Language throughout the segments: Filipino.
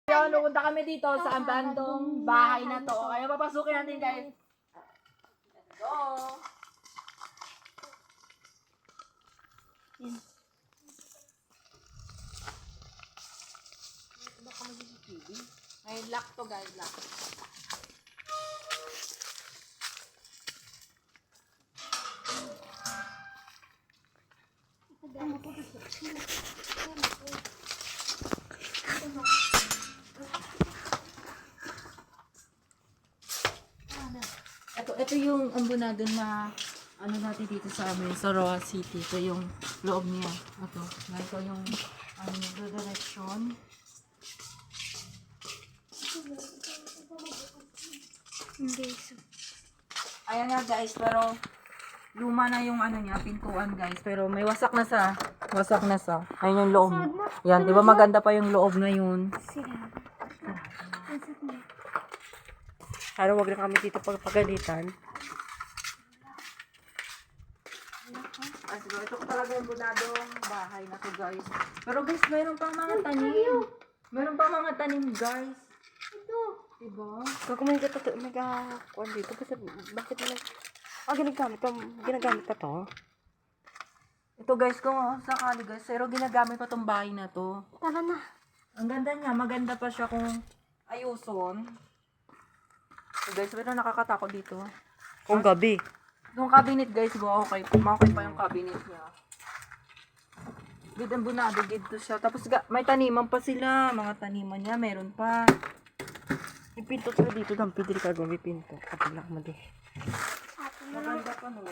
Ayun, pupunta kami dito sa abandong bahay na to. Kaya papasukin natin guys. Let's go! Ay, lock to guys, lock. Ito yung ambunado na ano natin dito sa amin, sa Roa City. Ito yung loob niya. Ito yung direction. Ayan nga guys, pero luma na yung ano niya, pintuan guys. Pero may wasak na sa. Ayun yung loob. Yan, di ba maganda pa yung loob na yun? Sana wag na kami dito pagpagalitan. Siguro ito talaga yung bunadong bahay na to guys. Pero guys, mayroon pang mga tanim. Mayroon pang mga tanim guys. Ito. Diba? Kung may kuwan dito, kasi bakit na ginagamit pa to? Ito guys, kung sakali guys, pero ginagamit pa tong bahay na to. Tara na. Ang ganda niya, maganda pa siya kung ayuson. So guys, pero nakakatakot dito. Kung gabi. Yung cabinet guys, okay pa yung cabinet niya. Gid ang bunado, gid to siya. Tapos may taniman pa sila, mga taniman niya, meron pa. Ipinto sa dito, dampi dili ka gawin pinto. Kapilak mo di. Maganda pa no.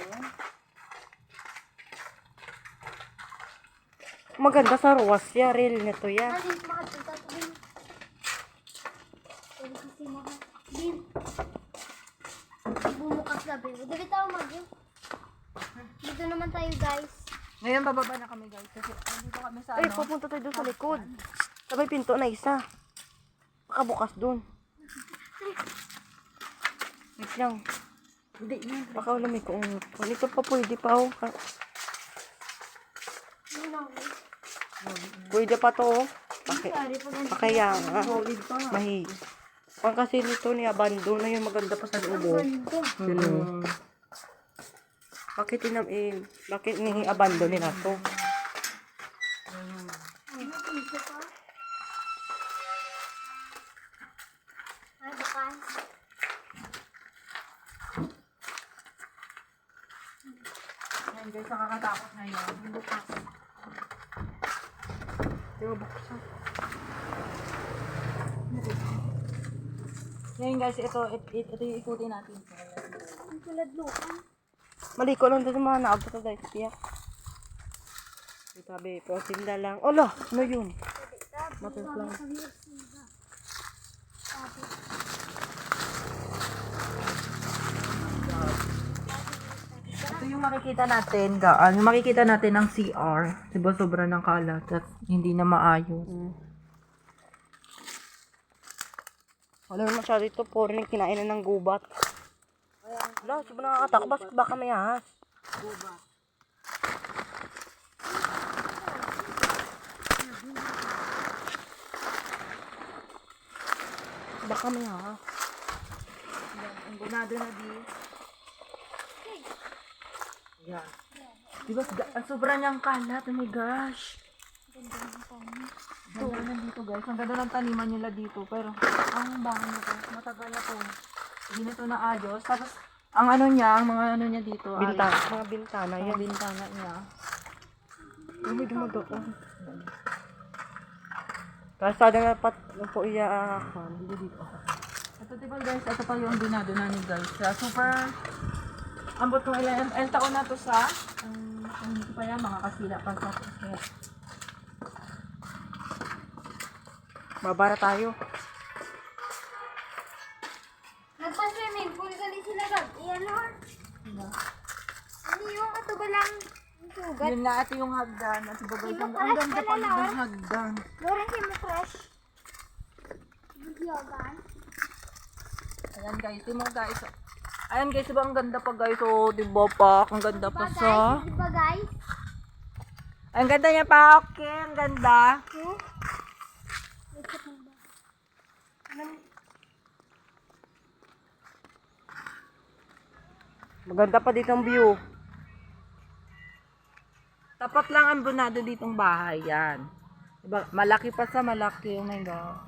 Maganda sa ruwas ya, real nito ya. Alin, makatuta to din. Pwede kasi din. Bumukas gabi. Dali tayo mag-yun. Dito naman tayo guys. Ngayon bababa na kami guys, kasi nandito kami sa Ay, ano. pupunta tayo doon sa likod. Sabay pinto na isa. Makabukas doon. Wait lang. Hindi yan. Baka ulamig ko. Ito pa pwede pa oh. Pwede pa to oh. Pakaya nga. Solid pa nga. Mahi. Pang kasi nito ni abandon na yung maganda pa sa loob. Oh. Yun. Bakit ni abandon nila to? Ay, bukas. Ngayon guys, nakakatakot na yun. Bukas. Diba buksan? Ngayon guys, ito yung ikutin natin. Ang tulad lupa. Maliko lang doon mga naabot na dahil siya. Sabi, prosinda lang. Ola, ano yun? Matas lang. Ito yung makikita natin, yung makikita natin ng CR. Diba sobra ng kalat at hindi na maayos. Wala naman siya dito, puro nang kinain na ng gubat. Wala, sobrang nakakatakot. Baka may ahas. Gubat. Baka may ahas. Ang bunado na di. Yan. Diba, ang sobra niyang kalat. Oh my gosh. Ganda na dito guys. Ang ganda ng taniman nila dito. Pero, ang bahay nito, matagal na to. Hindi na to naayos. Tapos, ang ano niya, ang mga ano niya dito. Bintana. Mga bintana Yung yan. bintana niya. May dumadoon. Kasada nga pat po iyaakan. Dito. Ito diba guys, ito pa yung binado namin guys. Super, ambot kong ilang taon na to sa, hindi pa yan, mga kasila pa sa kaya. Babara tayo. Nagpa-swimming pool gali sila gab. Iyan Lord. Ano yung ato ba lang? Sugat. Yun nga ito yung hagdan. At diba guys, ang Fresh ganda ka pa na, ng Lord. hagdan. Lord, hindi mo fresh. Yogan. Ayan guys, di mo guys. Ayan guys, diba ang ganda pa guys. Oh, diba pa? Ang ganda pa sa. Diba guys? Ang ganda niya pa, okay. Ang ganda. Hmm? Maganda pa dito ang view. Tapat lang ang abandonado ditong bahay yan. Diba, malaki pa sa malaki. Oh my God.